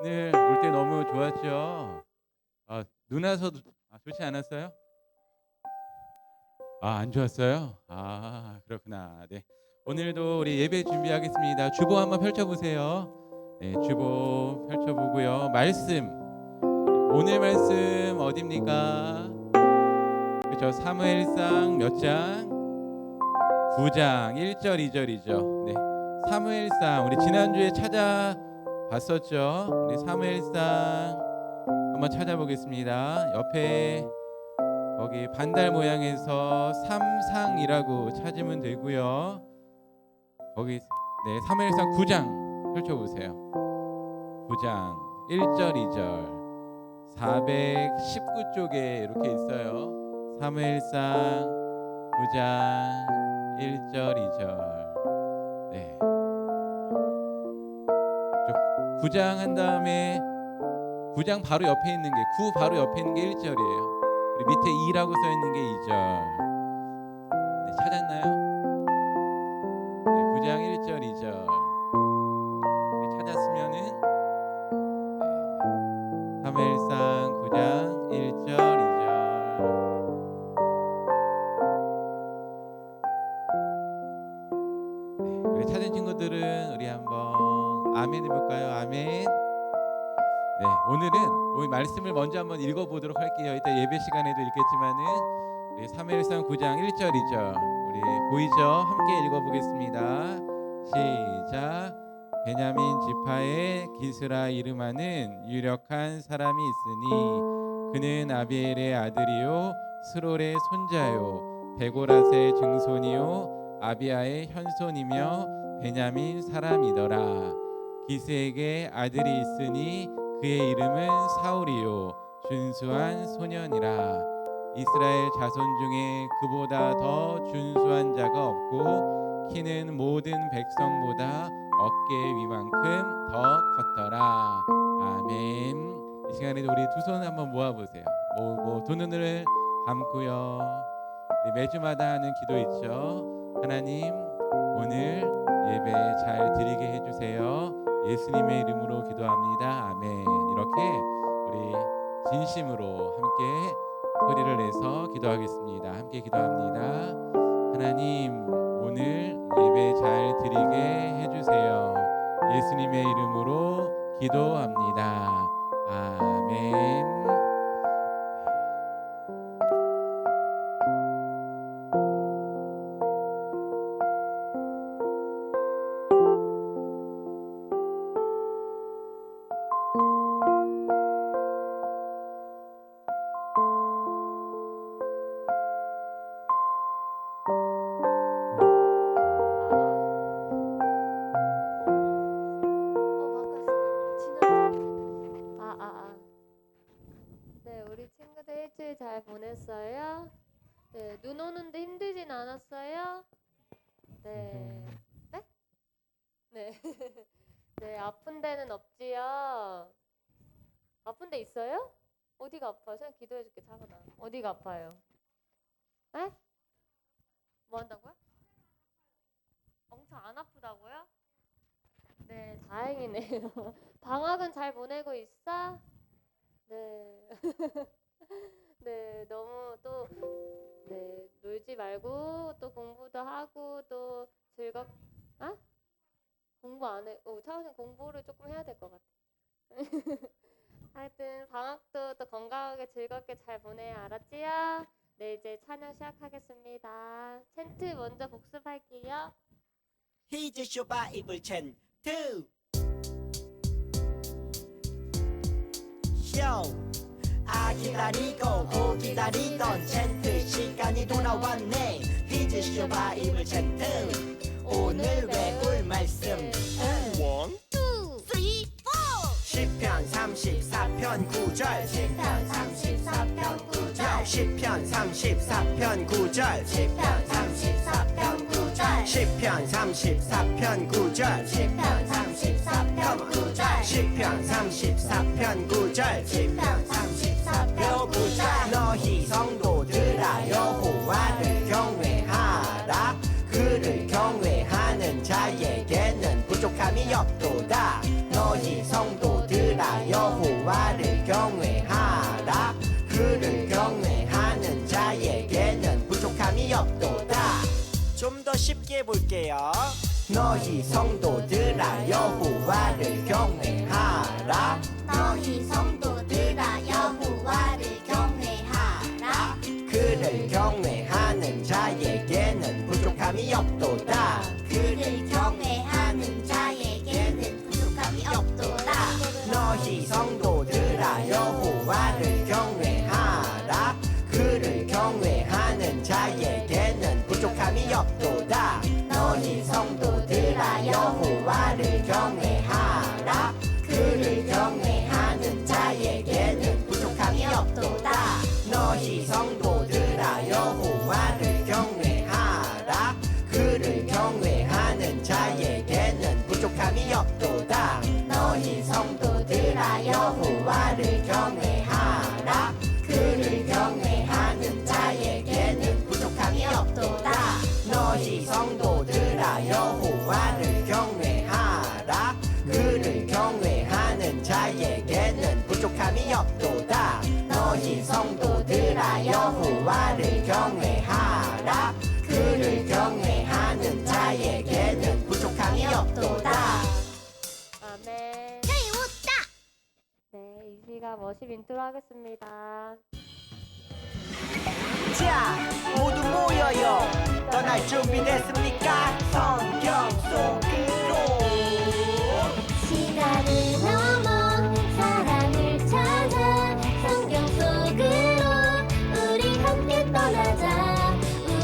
오늘 올 때 너무 좋았죠? 눈 와서 좋지 않았어요? 안 좋았어요? 그렇구나. 네. 오늘도 우리 예배 준비하겠습니다. 주보 한번 펼쳐보세요. 네, 주보 펼쳐보고요. 말씀. 오늘 말씀 어디입니까? 그렇죠. 사무엘상 몇 장? 9장 1절 2절이죠. 네. 사무엘상 우리 지난주에 찾아봤었죠. 우리 사무엘상 한번 찾아보겠습니다. 옆에 거기 반달 모양에서 삼상이라고 찾으면 되고요. 거기 네, 사무엘상 9장 펼쳐보세요. 9장 1절 2절 419쪽에 이렇게 있어요. 사무엘상 9장 1절 2절. 네. 9장 한 다음에 9장 바로 옆에 있는 게 9 바로 옆에 있는 게 1절이에요. 우리 밑에 2라고 써 있는 게 2절. 네, 찾았나요? 네, 9장 1절 2절. 네, 찾았으면은 네, 사무엘상 9장 1절 2절. 네, 우리 찾은 친구들은 우리 한번 아멘 해볼까요? 아멘. 네, 오늘은 우리 말씀을 먼저 한번 읽어보도록 할게요. 이따 예배 시간에도 읽겠지만은 우리 사무엘상 9장 1절 2절 우리 보이죠? 함께 읽어보겠습니다. 시작. 베냐민 지파의 기스라 이름하는 유력한 사람이 있으니 그는 아비엘의 아들이요 스롤의 손자요 베고라스의 증손이요 아비아의 현손이며 베냐민 사람이더라. 기스에게 아들이 있으니 그의 이름은 사울이요 준수한 소년이라. 이스라엘 자손 중에 그보다 더 준수한 자가 없고 키는 모든 백성보다 어깨 위만큼 더 컸더라. 아멘. 이 시간에도 우리 두 손 한번 모아보세요. 모으고 두 눈을 감고요. 우리 매주마다 하는 기도 있죠. 하나님 오늘 예배 잘 드리게 해주세요. 예수님의 이름으로 기도합니다. 아멘. 이렇게 우리 진심으로 함께 소리를 내서 기도하겠습니다. 함께 기도합니다. 하나님 오늘 예배 잘 드리게 해주세요. 예수님의 이름으로 기도합니다. 아멘. 네, 우리 친구들 일주일 잘 보냈어요? 네, 눈 오는데 힘들진 않았어요? 네. 네? 네. 네, 아픈 데는 없지요? 아픈 데 있어요? 어디가 아파요? 제가 기도해 줄게, 작은아. 어디가 아파요? 네? 뭐 한다고요? 엄청 안 아프다고요? 네, 다행이네요. 방학은 잘 보내고 있어? 네. 네, 너무 또, 네, 놀지 말고 또 공부도 하고 또 공부 안 해. 차은이 공부를 조금 해야 될 것 같아. 하여튼 방학도 또 건강하게 즐겁게 잘 보내야 알았지요? 네, 이제 찬양 시작하겠습니다. 챈트 먼저 복습할게요. Here's your Bible chant 2. Yo, 기다리고 고 기다리던 챈트 시간이 돌아왔네. Here's your Bible chant 2. 오늘 외울 말씀은 1, 2, 3, 4 10편 34편 9절 10편 34편 9절 10편 34편 9절 10편 34편 9절 10편 34편 9절 10편 34편 9절 10편 34편 9절 10편 34편 9절 너희 성도들아 여호와를 경외하라. 그를 경외하는 자에게는 부족함이 없도다. 너희 성도들아 자에게는 부족함이 없도다. 좀 더 쉽게 볼게요. 너희 성도들아 여호와를 경외하라. 너희 성도들아 여호와를 경외하라. 그를 경외하는 자에게는 부족함이 없도다. 그를 경외하는 자에게는 부족함이 없도다. 너희 성도들아 여호와를 경외하라. 그를 경외하는 자에게는 부족함이 없도다. 너희 성도들아 여호와를 경외하라. 그를 경외하는 자에게는 부족함이 없도다. 너희 성도들아 여호와를 경외하라. 그를 경외하는 자에게는 부족함이 없도다. 너희 성도들아 여호와를 경외하라. 그를 경외하는 자에게는 부족함이 없도다. 너희 성도들아 여호와를 경외하라. 그를 경외하는 자에게는 부족함이 없도다. 너희 성도들아 여호와를 경외하라. 그를 경외하는 자에게는 부족함이 없도다. 아멘. 네, 이 시간 워십 인트로 하겠습니다. 자, 모두 모여요. 떠날 준비됐습니까? 성경 속으로. 시간을 넘어 사랑을 찾아 성경 속으로 우리 함께 떠나자.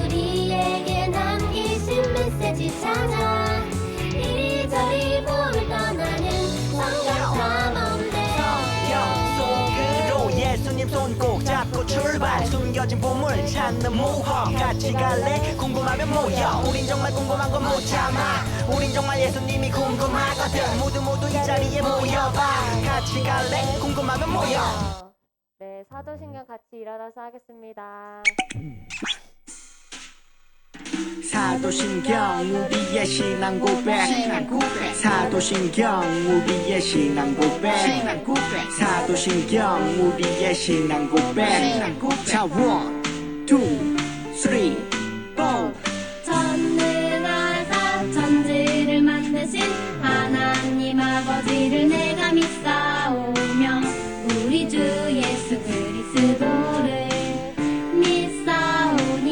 우리에게 남기신 메시지 찾아 이리저리 봄을 떠나는 성경 탐험대. 속으로 예수님 손 꼭 잡고 출발. 숨겨진 보물 찾는 모험 같이 갈래? 궁금하면 모여. 우린 정말 궁금한 거 못 참아. 우린 정말 예수님이 궁금하거든. 모두 이 자리에 모여봐. 같이 갈래? 궁금하면 모여. 네, 사도신경 같이 일어나서 하겠습니다. 사도신경 우리의 신앙 고백. 사도신경 우리의 신앙 고백. 사도신경 우리의 신앙 고백. 자, 1, 2, 3, 4. 전능하사 천지를 만드신 하나님 아버지를 내가 믿사오며 우리 주 예수 그리스도를 믿사오니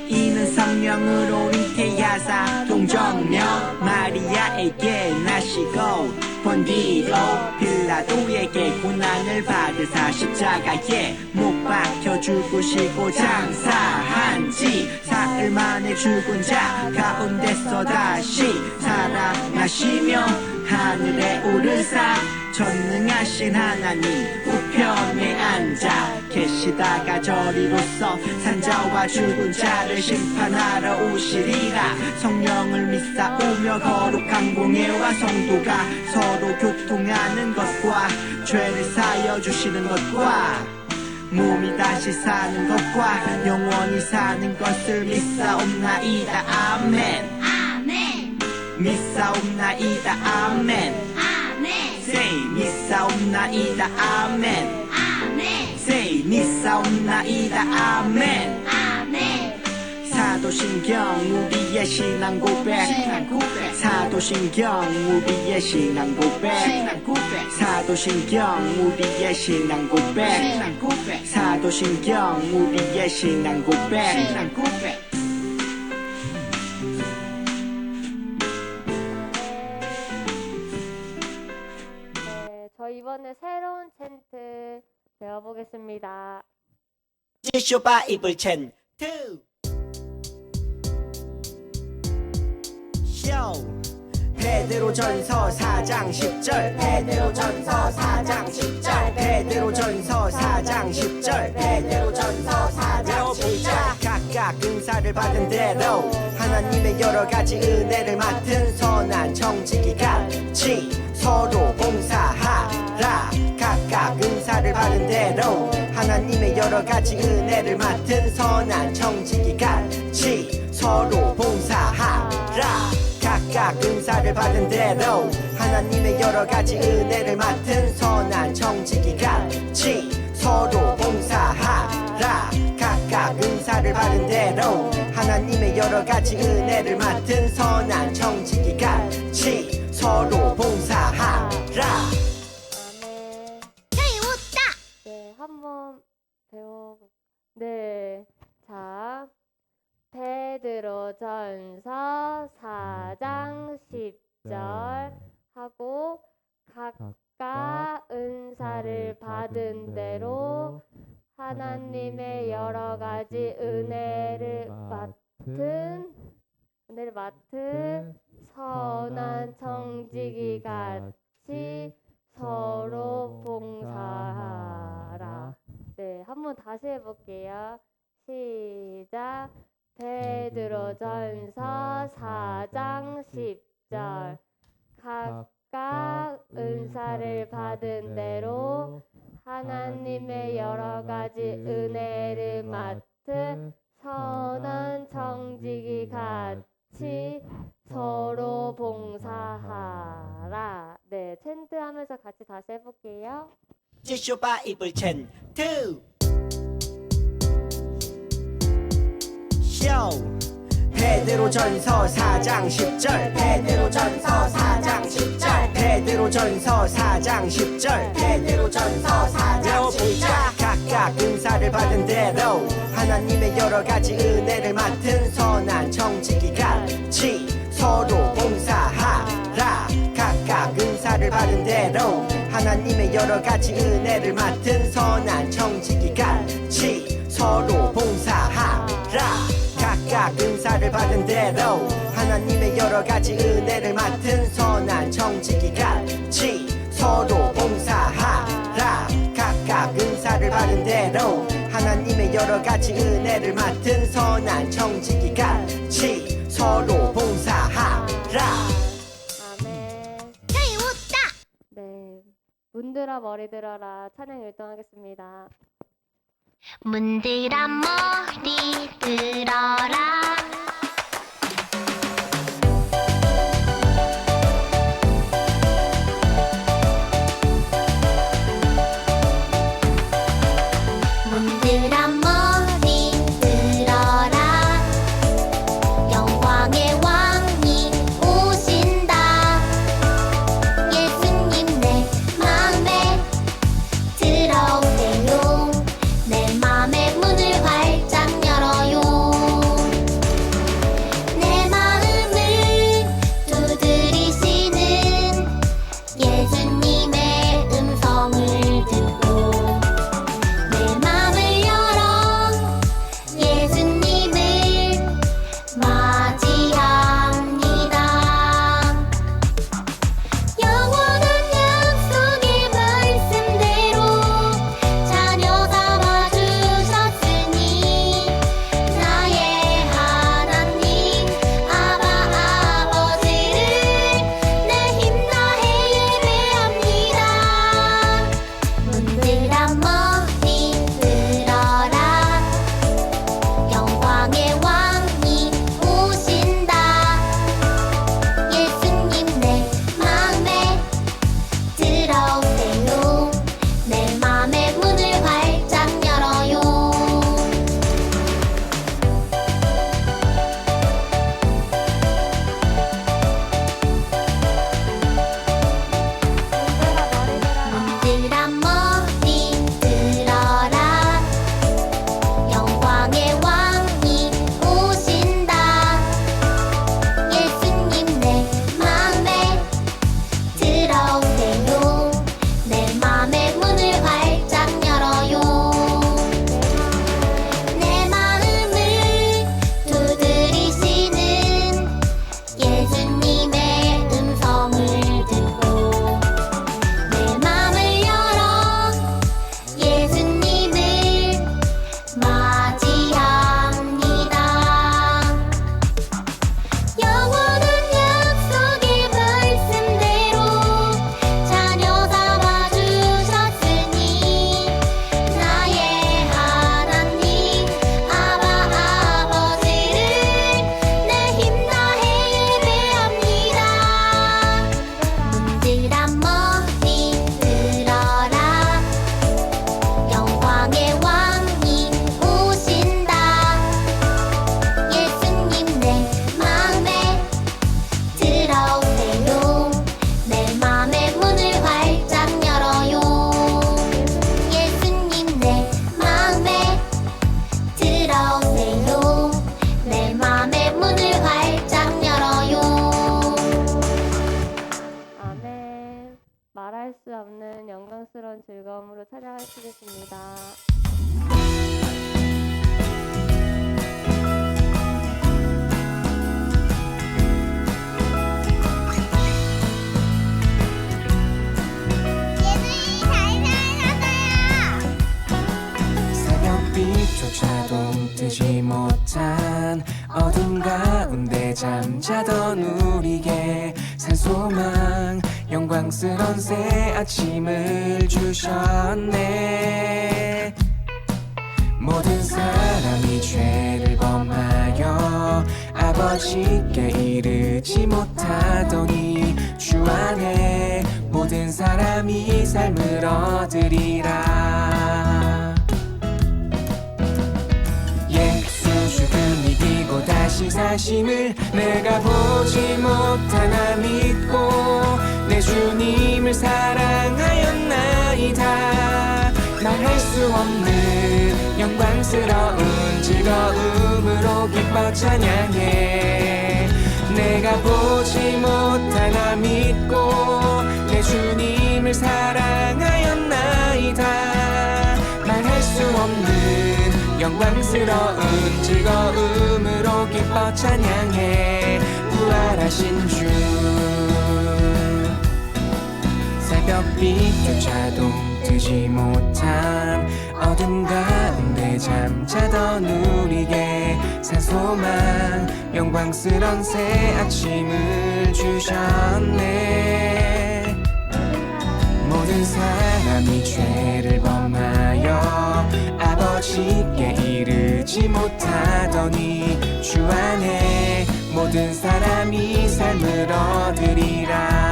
이는 성령으로 잉태하사 동정녀 마리아에게 나시고 본디로 빌라도에게 고난을 받으사 십자가에 못 박혀 죽으시고 장사한 지 사흘 만에 죽은 자 가운데서 다시 살아나시며 하늘에 오르사 전능하신 하나님 우편에 앉아 계시다가 저리로서 산자와 죽은 자를 심판하러 오시리라. 성령을 믿사오며 거룩한 공예와 성도가 서로 교통하는 것과 죄를 사여 주시는 것과 몸이 다시 사는 것과 영원히 사는 것을 믿사옵나이다. 아멘. 아멘 믿사옵나이다. 아멘. 아멘 Say 믿사옵나이다. 아멘. 아멘 Say 믿사옵나이다. 아멘. 아멘 사도신경 우리의 신앙 고백. 사도신경 우리의 신앙 고백. 사도신경 우리의 신앙 고백. 사도신경 우리의 신앙 고백. 네, 저 이번에 새로운 챈트 배워보겠습니다. 지쇼 바이블 챈트. 쇼. 베드로전서 4장 10절. 베드로전서 4장 10절. 베드로전서 4장 10절. 베드로전서 4장 10절. 각각 은사를 받은 대로 하나님의 여러 가지 은혜를 맡은 선한 청지기 같이 서로 봉사하라. 각각 은사를 받은 대로 하나님의 여러 가지 은혜를 맡은 선한 청지기 같이 서로 봉사하라. 각각 은사를 받은 대로 하나님의 여러 가지 은혜를 맡은 선한 청지기 같이 서로 봉사하라. 은사를 받은 대로 하나님의 여러 가지 은혜를 맡은 선한 청지기 같이 서로 봉사하라. 아멘. 배웠다. 네, 한번 네, 자, 베드로전서 4장 10절 하고 각각 은사를 받은 대로 하나님의 여러 가지 은혜를 맡은 선한 청지기 같이 서로 봉사하라. 네, 한번 다시 해볼게요. 시작. 베드로전서 4장 10절 각각 은사를 받은 대로 하나님의 여러 가지 은혜를 맡은 선한 청지기 같이 서로 봉사하라. 네, 챈트 하면서 같이 다시 해볼게요. 지쇼 바이블 챈트 쇼. 베드로전서 4장 10절 베드로전서 4장 10절 베드로전서 4장 10절 베드로전서 4장 10절 각각 은사를 받은 대로 하나님의 여러 가지 은혜를 맡은 선한 청지기 같이 서로 봉사하라. 각각 은사를 받은 대로 하나님의 여러 가지 은혜를 맡은 선한 청지기 같이 서로 봉사하라. 각각 은사를 받은 대로 하나님의 여러 가지 은혜를 맡은 선한 청지기 같이 서로 봉사하라. 각각 은사를 받은 대로 하나님의 여러 가지 은혜를 맡은 선한 청지기 같이 서로 봉사하라. 아멘. 배웠다. 네, 문들어 머리 들어라 찬양 율동하겠습니다. 문들아 머리 들어라. 문들아 머리 들어라. 영광의 왕이 오신다. 예수님 내 맘에 들어오세요. 내 맘의 문을 활짝 열어요. 그런 즐거움으로 찬양하시겠습니다. 새벽빛조차도 뜨지 못한 어둠 가운데 잠자던 우리에게 산소망 영광스런 새 아침을 주셨네. 모든 사람이 죄를 범하여 아버지께 이르지 못하더니 주 안에 모든 사람이 삶을 얻으리라. 예수 죽음 이기고 다시 사심을 내가 보지 못하나 믿고 내 주님을 사랑하였나이다. 말할 수 없는 영광스러운 즐거움으로 기뻐 찬양해. 내가 보지 못하나 믿고 내 주님을 사랑하였나이다. 말할 수 없는 영광스러운 즐거움으로 기뻐 찬양해. 부활하신 주 새벽빛조차도 뜨지 못한 어둠 가운데 잠자던 우리에게 산소망 영광스런 새 아침을 주셨네. 모든 사람이 죄를 범하여 아버지께 이르지 못하더니 주 안에 모든 사람이 삶을 얻으리라.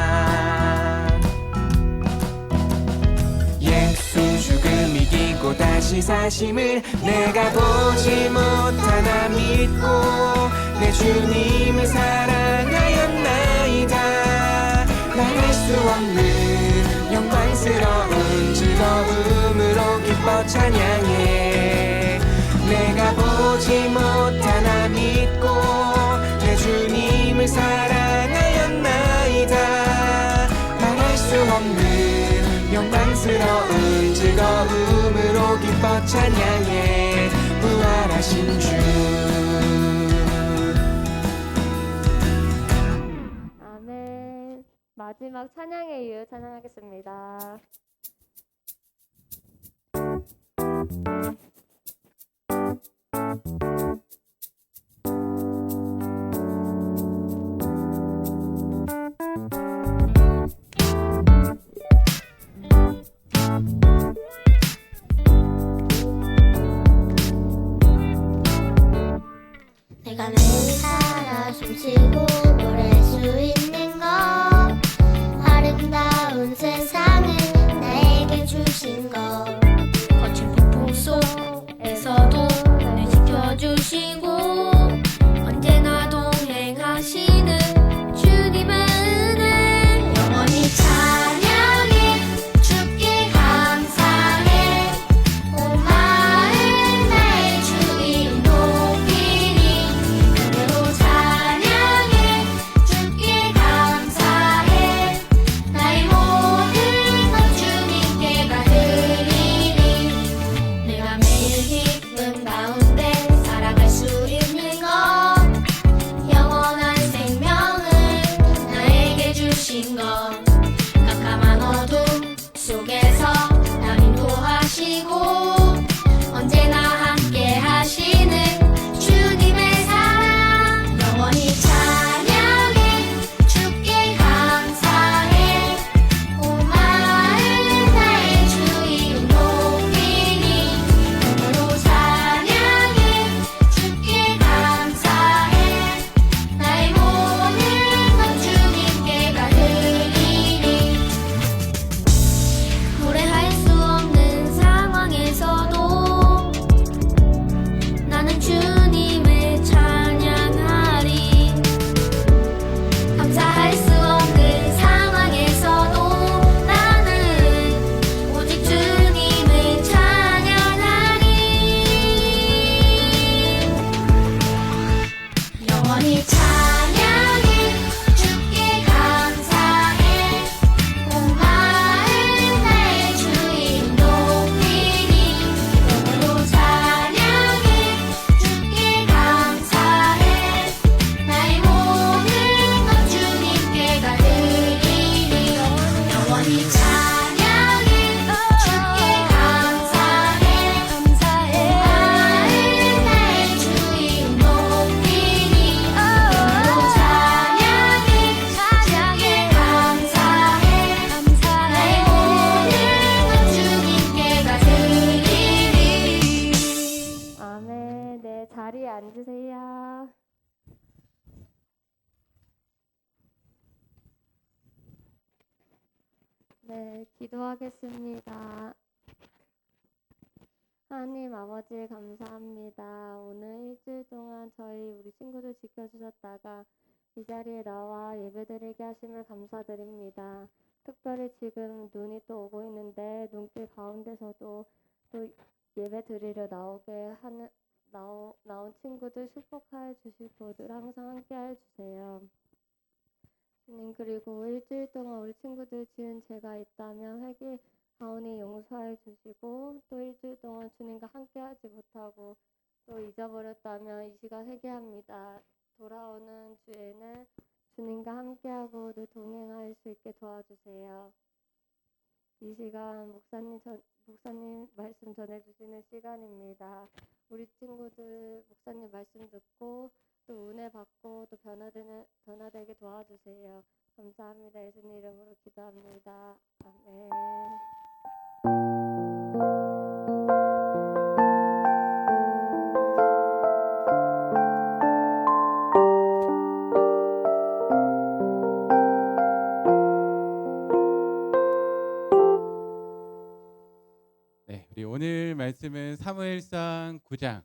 예수 죽음 이기고 다시 사심을 내가 보지 못하나 믿고 내 주님을 사랑하였나이다. 말할 수 없는 영광스러운 즐거움으로 기뻐 찬양해. 내가 보지 못하나 믿고 내 주님을 사랑하였나이다. 말할 수 없는 영광스러운 즐거움으로 기뻐 찬양해. 부활하신 주 아멘. 마지막 찬양의 이유 찬양하겠습니다. 내가 매일 살아 숨쉬고 노래할 수 있는 것 아름다운 세상을 나에게 주신 것 거친 폭풍 속에서도 날 지켜주시고 언제나 동행하시는 주님의 은혜 영원히 찬양해 주께 감사해 온 마음 나의 주님 높이리 노래로 찬양해 주께 감사해 나의 모든 것 주님께 다 드리리 내가 매일 기쁨 가운데 살아갈 수 네, 자리에 앉으세요. 네, 기도하겠습니다. 하나님 아버지 감사합니다. 오늘 일주일 동안 우리 친구들 지켜주셨다가 이 자리에 나와 예배드리게 하심을 감사드립니다. 특별히 지금 눈이 또 오고 있는데 눈길 가운데서도 또 예배 드리러 나온 친구들 축복하여 주시고 늘 항상 함께하여 주세요. 주님, 그리고 일주일 동안 우리 친구들 지은 죄가 있다면 회개하오니 용서해 주시고 또 일주일 동안 주님과 함께하지 못하고 또 잊어버렸다면 이 시간 회개합니다. 돌아오는 주에는 주님과 함께하고 늘 동행할 수 있게 도와주세요. 이 시간 목사님 말씀 전해주시는 시간입니다. 우리 친구들 목사님 말씀 듣고 또 은혜 받고 또 변화되게 도와주세요. 감사합니다. 예수님 이름으로 기도합니다. 아멘. 네, 우리 오늘 말씀은 사무엘상 9장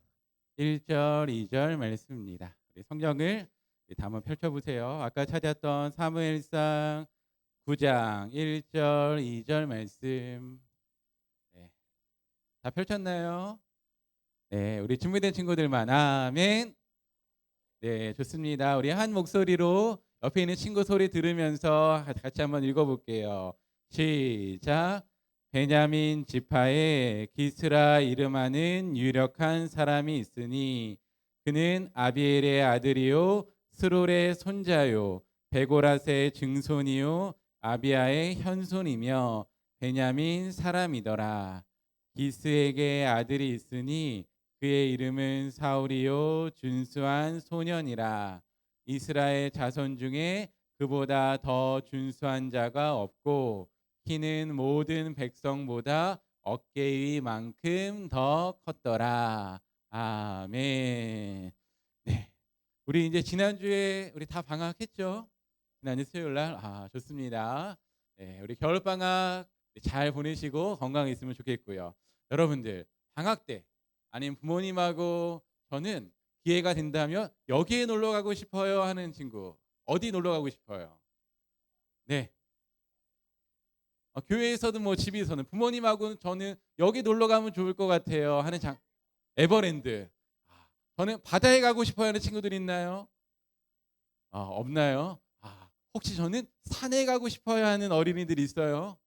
1절, 2절 말씀입니다. 우리 성경을 다 한번 펼쳐보세요. 아까 찾았던 사무엘상 9장 1절, 2절 말씀. 네, 다 펼쳤나요? 네, 우리 준비된 친구들만 아멘. 네, 좋습니다. 우리 한 목소리로 옆에 있는 친구 소리 들으면서 같이 한번 읽어볼게요. 시작. 베냐민 지파에 기스라 이름하는 유력한 사람이 있으니 그는 아비엘의 아들이요 스롤의 손자요 베고라스의 증손이요 아비아의 현손이며 베냐민 사람이더라. 기스에게 아들이 있으니 그의 이름은 사울이요 준수한 소년이라. 이스라엘 자손 중에 그보다 더 준수한 자가 없고 키는 모든 백성보다 어깨 위만큼 더 컸더라. 아멘. 네, 우리 이제 지난주에 우리 다 방학했죠? 지난주 수요일 날. 좋습니다. 네, 우리 겨울 방학 잘 보내시고 건강히 있으면 좋겠고요. 여러분들 방학 때 아니면 부모님하고 저는 기회가 된다면 여기에 놀러 가고 싶어요 하는 친구 어디 놀러 가고 싶어요? 네. 교회에서든 뭐 집에서는 부모님하고는 저는 여기 놀러 가면 좋을 것 같아요 하는 에버랜드. 저는 바다에 가고 싶어요 하는 친구들 있나요? 없나요? 혹시 저는 산에 가고 싶어요 하는 어린이들 있어요?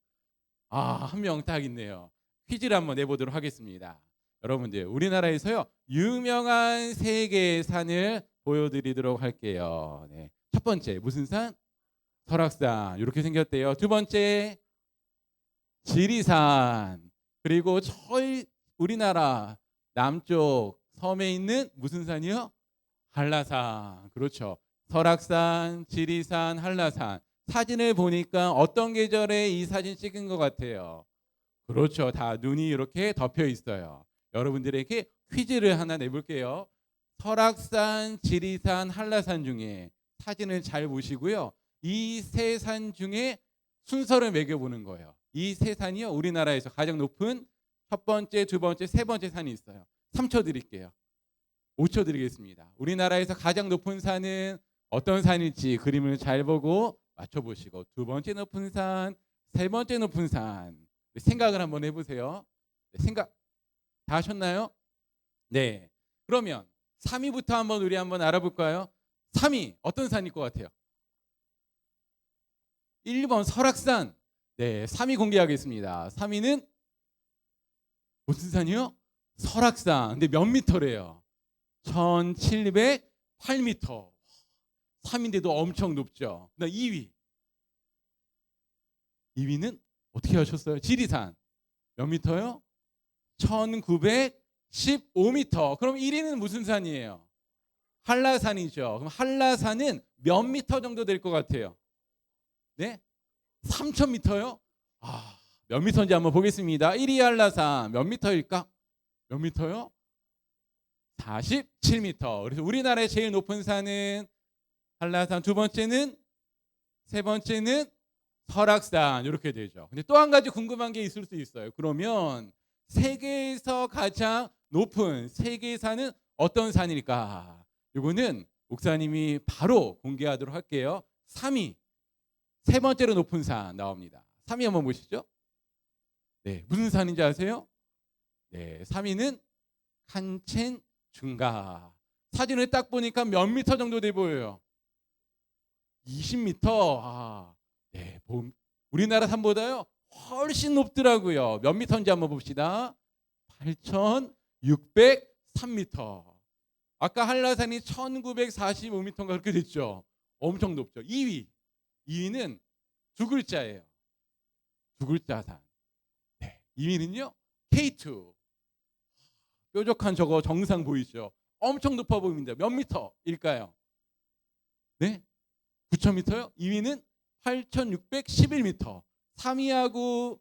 한 명 딱 있네요. 퀴즈를 한번 내보도록 하겠습니다. 여러분들 우리나라에서요 유명한 세 개의 산을 보여드리도록 할게요. 네. 첫 번째 무슨 산? 설악산 이렇게 생겼대요. 두 번째 지리산. 그리고 저희 우리나라 남쪽 섬에 있는 무슨 산이요? 한라산. 그렇죠. 설악산, 지리산, 한라산. 사진을 보니까 어떤 계절에 이 사진 찍은 것 같아요? 그렇죠. 다 눈이 이렇게 덮여 있어요. 여러분들에게 퀴즈를 하나 내볼게요. 설악산, 지리산, 한라산 중에 사진을 잘 보시고요. 이 세 산 중에 순서를 매겨보는 거예요. 이 세 산이요 우리나라에서 가장 높은 첫 번째, 두 번째, 세 번째 산이 있어요. 3초 드릴게요. 5초 드리겠습니다. 우리나라에서 가장 높은 산은 어떤 산일지 그림을 잘 보고 맞춰보시고 두 번째 높은 산, 세 번째 높은 산 생각을 한번 해보세요. 생각 다 하셨나요? 네. 그러면 3위부터 한번 우리 한번 알아볼까요? 3위 어떤 산일 것 같아요? 1번 설악산. 네, 3위 공개하겠습니다. 3위는 무슨 산이요? 설악산. 근데 몇 미터래요? 1708m. 3위인데도 엄청 높죠. 2위. 2위는 어떻게 하셨어요? 지리산. 몇 미터요? 1915m. 그럼 1위는 무슨 산이에요? 한라산이죠. 그럼 한라산은 몇 미터 정도 될 것 같아요? 네? 3000m요? 몇 미터인지 한번 보겠습니다. 1위 한라산 몇 미터일까? 몇 미터요? 47m. 그래서 우리나라의 제일 높은 산은 한라산, 두 번째는, 세 번째는 설악산, 이렇게 되죠. 근데 또 한 가지 궁금한 게 있을 수 있어요. 그러면 세계에서 가장 높은 세계의 산은 어떤 산일까? 이거는 목사님이 바로 공개하도록 할게요. 3위, 세 번째로 높은 산 나옵니다. 3위 한번 보시죠. 네, 무슨 산인지 아세요? 네, 3위는 칸첸중가. 사진을 딱 보니까 몇 미터 정도 돼 보여요? 20m. 네, 우리나라 산보다요 훨씬 높더라고요. 몇 미터인지 한번 봅시다. 8,603m. 아까 한라산이 1,945m인가 그렇게 됐죠. 엄청 높죠. 2위는 두 글자예요. 두 글자 산. 네, 2위는요 K2. 뾰족한 저거 정상 보이죠? 엄청 높아 보입니다. 몇 미터일까요? 네, 9,000m요. 2위는 8,611m. 3위하고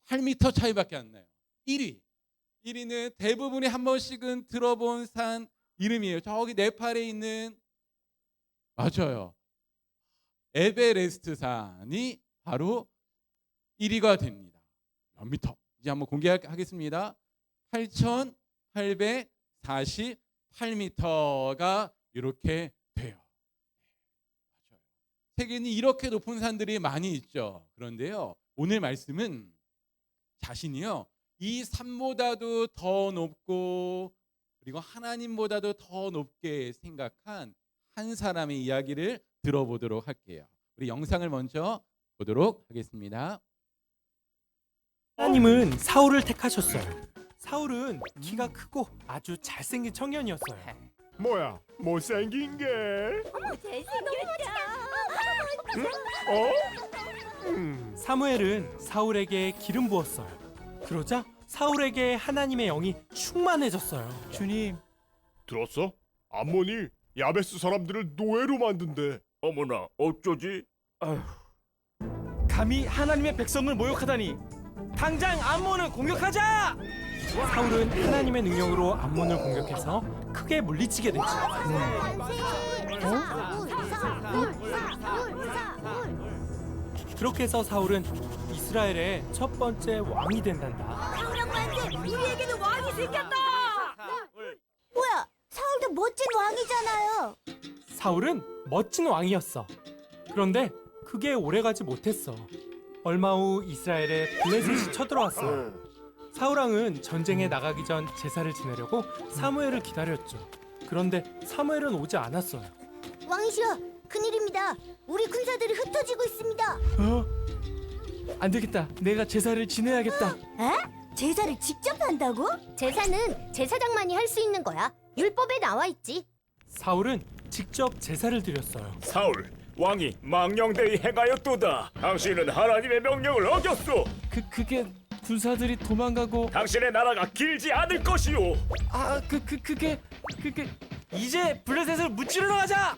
8m 차이밖에 안 나요. 1위는 대부분이 한 번씩은 들어본 산 이름이에요. 저기 네팔에 있는, 맞아요, 에베레스트 산이 바로 1위가 됩니다. 몇 미터? 이제 한번 공개하겠습니다. 8,848m가 이렇게 돼요. 맞아요. 세계는 이렇게 높은 산들이 많이 있죠. 그런데요, 오늘 말씀은 자신이요 이 산보다도 더 높고 그리고 하나님보다도 더 높게 생각한 한 사람의 이야기를 들어보도록 할게요. 우리 영상을 먼저 보도록 하겠습니다. 하나님은 사울을 택하셨어요. 사울은 키가 크고 아주 잘생긴 청년이었어요. 뭐야, 못생긴 게? 사무엘은 사울에게 기름 부었어요. 그러자 사울에게 하나님의 영이 충만해졌어요. 주님, 들었어? 암몬이 야베스 사람들을 노예로 만든대. 어머나 어쩌지? 감히 하나님의 백성을 모욕하다니. 당장 암몬을 공격하자! 사울은 하나님의 능력으로 암몬을 공격해서 크게 물리치게 됐죠. 그렇게 해서 사울은 이스라엘의 첫 번째 왕이 된단다. 우리에게는 왕이 생겼다. 뭐야? 사울도 멋진 왕이잖아요. 사울은 멋진 왕이었어. 그런데 그게 오래가지 못했어. 얼마 후 이스라엘에 블레셋이 쳐들어왔어요. 사울왕은 전쟁에 나가기 전 제사를 지내려고 사무엘을 기다렸죠. 그런데 사무엘은 오지 않았어요. 왕이시여, 큰일입니다. 우리 군사들이 흩어지고 있습니다. 안 되겠다. 내가 제사를 지내야겠다. 에? 제사를 직접 한다고? 제사는 제사장만이 할 수 있는 거야. 율법에 나와 있지. 사울은 직접 제사를 드렸어요. 사울, 왕이 망령되이 행하였도다. 당신은 하나님의 명령을 어겼소. 그게 군사들이 도망가고. 당신의 나라가 길지 않을 것이오. 그게 이제 블레셋을 무찌르러 가자.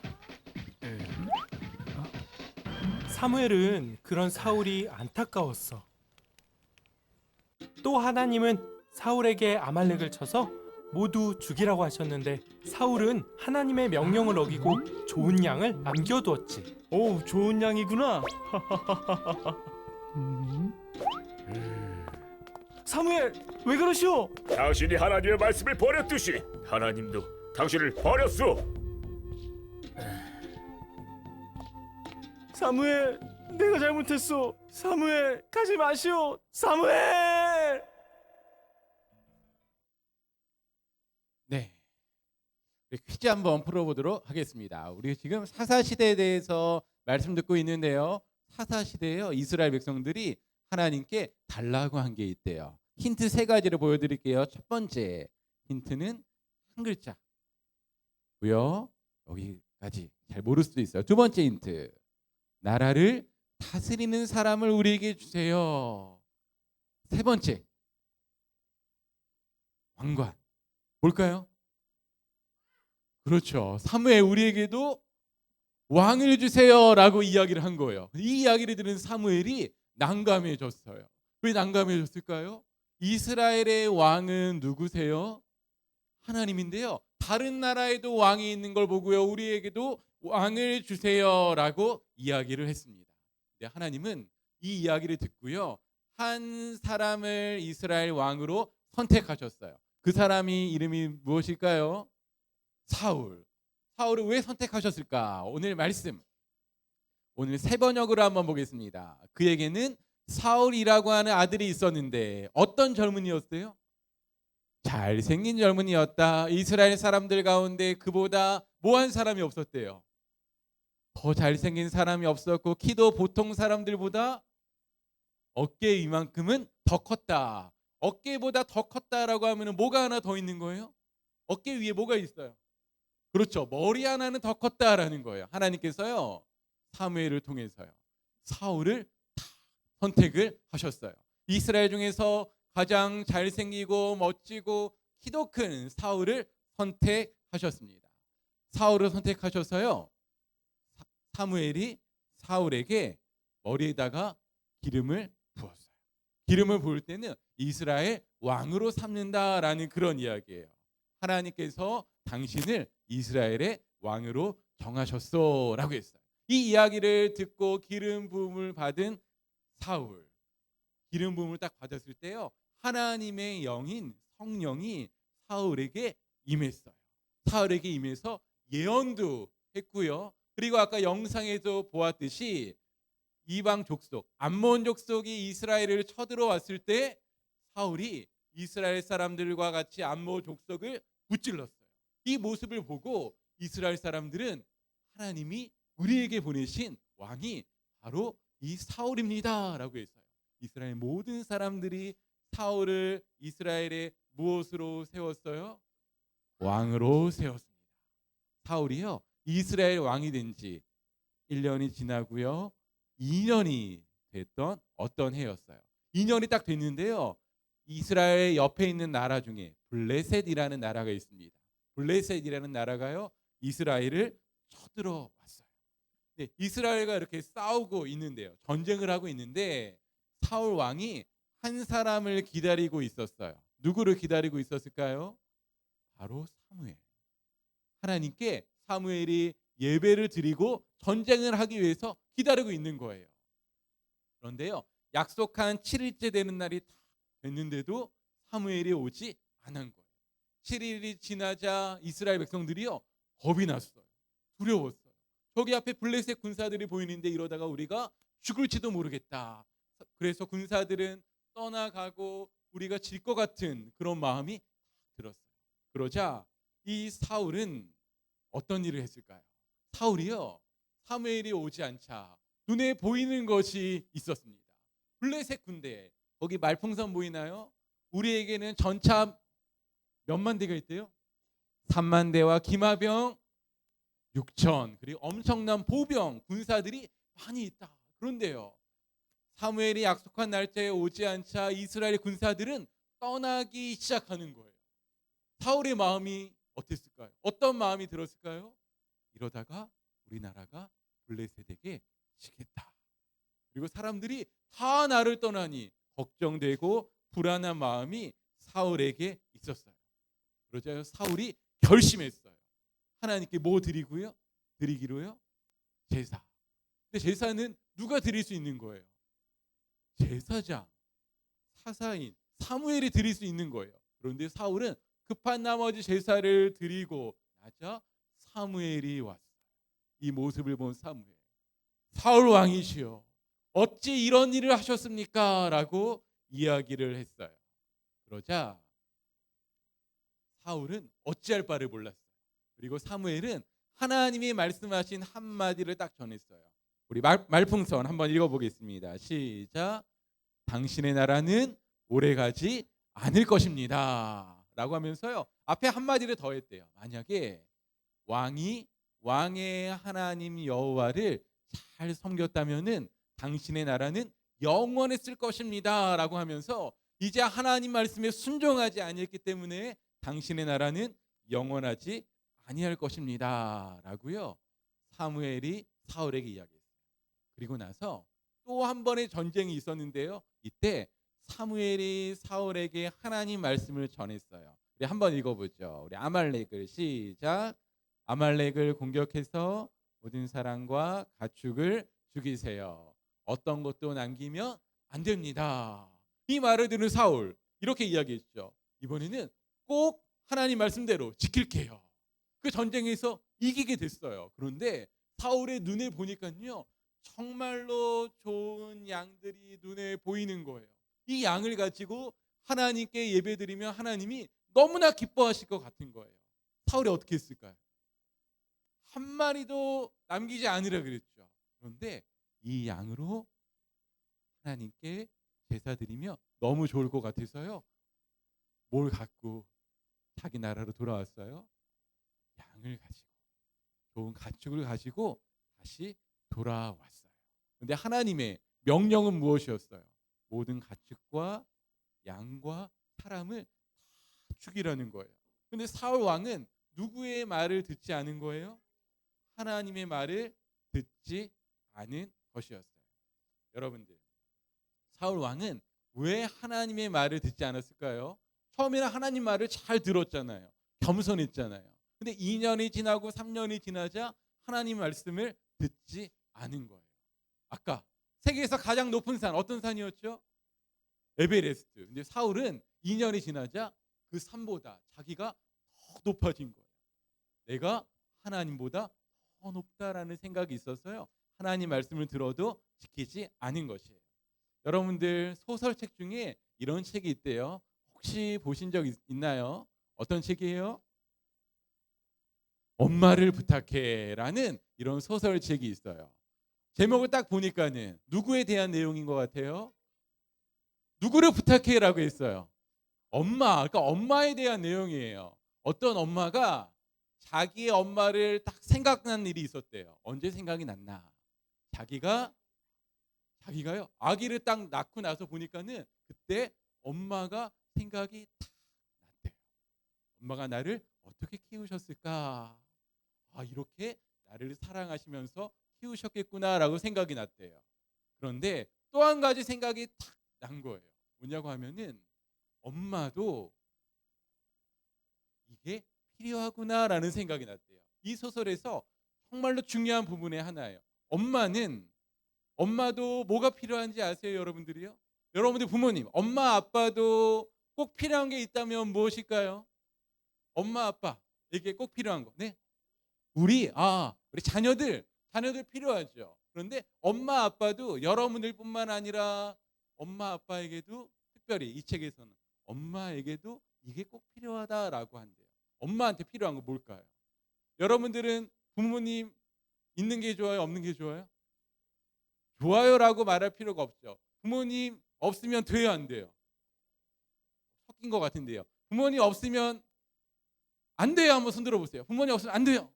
사무엘은 그런 사울이 안타까웠어. 또 하나님은 사울에게 아말렉을 쳐서 모두 죽이라고 하셨는데 사울은 하나님의 명령을 어기고 좋은 양을 남겨두었지. 오, 좋은 양이구나. 사무엘, 왜 그러시오? 당신이 하나님의 말씀을 버렸듯이 하나님도 당신을 버렸소. 사무엘, 내가 잘못했소. 사무엘, 가지 마시오. 사무엘! 네, 퀴즈 한번 풀어보도록 하겠습니다. 우리 지금 사사시대에 대해서 말씀 듣고 있는데요. 사사시대에요 이스라엘 백성들이 하나님께 달라고 한 게 있대요. 힌트 세 가지를 보여드릴게요. 첫 번째 힌트는 한 글자고요. 여기까지 잘 모를 수도 있어요. 두 번째 힌트, 나라를 다스리는 사람을 우리에게 주세요. 세 번째, 왕관. 뭘까요? 그렇죠. 사무엘, 우리에게도 왕을 주세요라고 이야기를 한 거예요. 이 이야기를 들은 사무엘이 난감해졌어요. 왜 난감해졌을까요? 이스라엘의 왕은 누구세요? 하나님인데요. 다른 나라에도 왕이 있는 걸 보고요. 우리에게도 왕을 주세요라고 이야기를 했습니다. 네, 하나님은 이 이야기를 듣고요. 한 사람을 이스라엘 왕으로 선택하셨어요. 그 사람이 이름이 무엇일까요? 사울. 사울을 왜 선택하셨을까? 오늘 말씀. 오늘 세 번역으로 한번 보겠습니다. 그에게는 사울이라고 하는 아들이 있었는데 어떤 젊은이였어요? 잘생긴 젊은이였다. 이스라엘 사람들 가운데 그보다 뭐한 사람이 없었대요. 더 잘생긴 사람이 없었고 키도 보통 사람들보다 어깨 이만큼은 더 컸다. 어깨보다 더 컸다라고 하면 뭐가 하나 더 있는 거예요? 어깨 위에 뭐가 있어요? 그렇죠. 머리 하나는 더 컸다라는 거예요. 하나님께서요. 사무엘을 통해서요. 사울을 선택을 하셨어요. 이스라엘 중에서 가장 잘생기고 멋지고 키도 큰 사울을 선택하셨습니다. 사울을 선택하셔서요. 사무엘이 사울에게 머리에다가 기름을 부었어요. 기름을 부을 때는 이스라엘 왕으로 삼는다라는 그런 이야기예요. 하나님께서 당신을 이스라엘의 왕으로 정하셨소라고 했어요. 이 이야기를 듣고 기름 부음을 받은 사울, 기름 부음을 딱 받았을 때요, 하나님의 영인 성령이 사울에게 임했어요. 사울에게 임해서 예언도 했고요. 그리고 아까 영상에서 보았듯이 이방 족속, 암몬 족속이 이스라엘을 쳐들어왔을 때 사울이 이스라엘 사람들과 같이 암몬 족속을 무찔렀어요. 이 모습을 보고 이스라엘 사람들은 하나님이 우리에게 보내신 왕이 바로 이 사울입니다라고 했어요. 이스라엘 모든 사람들이 사울을 이스라엘의 무엇으로 세웠어요? 왕으로 세웠습니다. 사울이요, 이스라엘 왕이 된 지 1년이 지나고요. 2년이 됐던 어떤 해였어요. 2년이 딱 됐는데요. 이스라엘 옆에 있는 나라 중에 블레셋이라는 나라가 있습니다. 블레셋이라는 나라가요, 이스라엘을 쳐들어왔어요. 네, 이스라엘과 이렇게 싸우고 있는데요. 전쟁을 하고 있는데 사울 왕이 한 사람을 기다리고 있었어요. 누구를 기다리고 있었을까요? 바로 사무엘. 하나님께 사무엘이 예배를 드리고 전쟁을 하기 위해서 기다리고 있는 거예요. 그런데요, 약속한 7일째 되는 날이 다 됐는데도 사무엘이 오지 않은 거예요. 7일이 지나자 이스라엘 백성들이요, 겁이 났어요. 두려웠어요. 저기 앞에 블레셋 군사들이 보이는데 이러다가 우리가 죽을지도 모르겠다. 그래서 군사들은 떠나가고 우리가 질 것 같은 그런 마음이 들었어요. 그러자 이 사울은 어떤 일을 했을까요? 사울이요, 사무엘이 오지 않자 눈에 보이는 것이 있었습니다. 블레셋 군대, 거기 말풍선 보이나요? 우리에게는 전차 몇만 대가 있대요? 3만 대와 기마병 6천, 그리고 엄청난 보병 군사들이 많이 있다. 그런데요, 사무엘이 약속한 날짜에 오지 않자 이스라엘 군사들은 떠나기 시작하는 거예요. 사울의 마음이 어땠을까요? 어떤 마음이 들었을까요? 이러다가 우리나라가 블레셋에게 지겠다. 그리고 사람들이 다 나를 떠나니 걱정되고 불안한 마음이 사울에게 있었어요. 그러자 사울이 결심했어요. 하나님께 뭐 드리고요? 드리기로요? 제사. 근데 제사는 누가 드릴 수 있는 거예요? 제사장, 사사인 사무엘이 드릴 수 있는 거예요. 그런데 사울은 급한 나머지 제사를 드리고 나자 사무엘이 왔어요. 이 모습을 본 사무엘, 사울 왕이시여, 어찌 이런 일을 하셨습니까? 라고 이야기를 했어요. 그러자 사울은 어찌할 바를 몰랐어요. 그리고 사무엘은 하나님이 말씀하신 한마디를 딱 전했어요. 우리 말풍선 한번 읽어보겠습니다. 시작. 당신의 나라는 오래가지 않을 것입니다 라고 하면서요, 앞에 한마디를 더 했대요. 만약에 왕이 왕의 하나님 여호와를 잘 섬겼다면은 당신의 나라는 영원했을 것입니다 라고 하면서 이제 하나님 말씀에 순종하지 아니했기 때문에 당신의 나라는 영원하지 아니할 것입니다 라고요, 사무엘이 사울에게 이야기했어요. 그리고 나서 또 한 번의 전쟁이 있었는데요, 이때 사무엘이 사울에게 하나님 말씀을 전했어요. 우리 한번 읽어보죠. 우리 아말렉을 시작. 아말렉을 공격해서 모든 사람과 가축을 죽이세요. 어떤 것도 남기면 안 됩니다. 이 말을 들은 사울 이렇게 이야기했죠. 이번에는 꼭 하나님 말씀대로 지킬게요. 그 전쟁에서 이기게 됐어요. 그런데 사울의 눈에 보니까요, 정말로 좋은 양들이 눈에 보이는 거예요. 이 양을 가지고 하나님께 예배드리면 하나님이 너무나 기뻐하실 것 같은 거예요. 사울이 어떻게 했을까요? 한 마리도 남기지 않으라 그랬죠. 그런데 이 양으로 하나님께 제사 드리며 너무 좋을 것 같아서요, 뭘 갖고 자기 나라로 돌아왔어요? 양을 가지고, 좋은 가축을 가지고 다시 돌아왔어요. 그런데 하나님의 명령은 무엇이었어요? 모든 가축과 양과 사람을 다 죽이라는 거예요. 그런데 사울 왕은 누구의 말을 듣지 않은 거예요? 하나님의 말을 듣지 않은 것이었어요. 여러분들, 사울 왕은 왜 하나님의 말을 듣지 않았을까요? 처음에는 하나님 말을 잘 들었잖아요. 겸손했잖아요. 근데 2년이 지나고 3년이 지나자 하나님 말씀을 듣지 않은 거예요. 아까 세계에서 가장 높은 산 어떤 산이었죠? 에베레스트. 근데 사울은 2년이 지나자 그 산보다 자기가 더 높아진 거예요. 내가 하나님보다 더 높다라는 생각이 있어서요, 하나님 말씀을 들어도 지키지 않은 것이에요. 여러분들, 소설책 중에 이런 책이 있대요. 혹시 보신 적 있나요? 어떤 책이에요? 엄마를 부탁해라는 이런 소설책이 있어요. 제목을 딱 보니까는 누구에 대한 내용인 것 같아요? 누구를 부탁해라고 했어요? 엄마. 그러니까 엄마에 대한 내용이에요. 어떤 엄마가 자기의 엄마를 딱 생각난 일이 있었대요. 언제 생각이 났나? 자기가요, 아기를 딱 낳고 나서 보니까는 그때 엄마가 생각이 딱 났대요. 엄마가 나를 어떻게 키우셨을까? 아, 이렇게 나를 사랑하시면서 키우셨겠구나라고 생각이 났대요. 그런데 또 한 가지 생각이 탁 난 거예요. 뭐냐고 하면은, 엄마도 이게 필요하구나라는 생각이 났대요. 이 소설에서 정말로 중요한 부분의 하나예요. 엄마도 뭐가 필요한지 아세요, 여러분들이요? 여러분들 부모님, 엄마 아빠도 꼭 필요한 게 있다면 무엇일까요? 엄마 아빠에게 꼭 필요한 거. 네? 우리 자녀들 필요하죠. 그런데 엄마 아빠도 여러분들뿐만 아니라 엄마 아빠에게도, 특별히 이 책에서는 엄마에게도 이게 꼭 필요하다라고 한대요. 엄마한테 필요한 거 뭘까요? 여러분들은 부모님 있는 게 좋아요, 없는 게 좋아요? 좋아요라고 말할 필요가 없죠. 부모님 없으면 돼요, 안 돼요? 섞인 것 같은데요. 부모님 없으면 안 돼요. 한번 손 들어보세요. 부모님 없으면 안 돼요.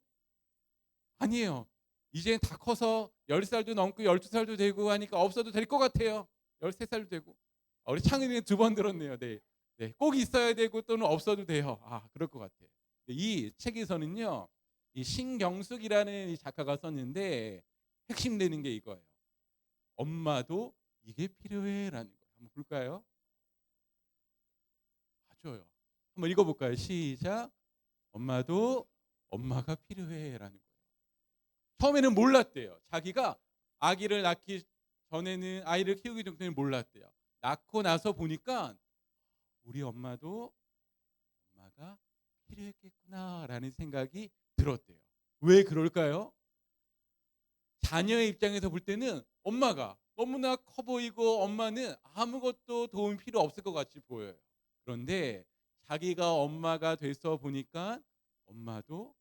아니에요. 이제 다 커서 10살도 넘고 12살도 되고 하니까 없어도 될 것 같아요. 13살도 되고. 우리 창은이는 2번 들었네요. 네. 꼭 있어야 되고 또는 없어도 돼요. 그럴 것 같아요. 이 책에서는요, 이 신경숙이라는 이 작가가 썼는데 핵심되는 게 이거예요. 엄마도 이게 필요해라는 거예요. 한번 볼까요? 맞아요. 한번 읽어볼까요? 시작. 엄마도 엄마가 필요해라는 거예요. 처음에는 몰랐대요. 자기가 아기를 낳기 전에는, 아이를 키우기 전에는 몰랐대요. 낳고 나서 보니까 우리 엄마도 엄마가 필요했겠구나라는 생각이 들었대요. 왜 그럴까요? 자녀의 입장에서 볼 때는 엄마가 너무나 커 보이고 엄마는 아무것도 도움이 필요 없을 것 같이 보여요. 그런데 자기가 엄마가 돼서 보니까 엄마도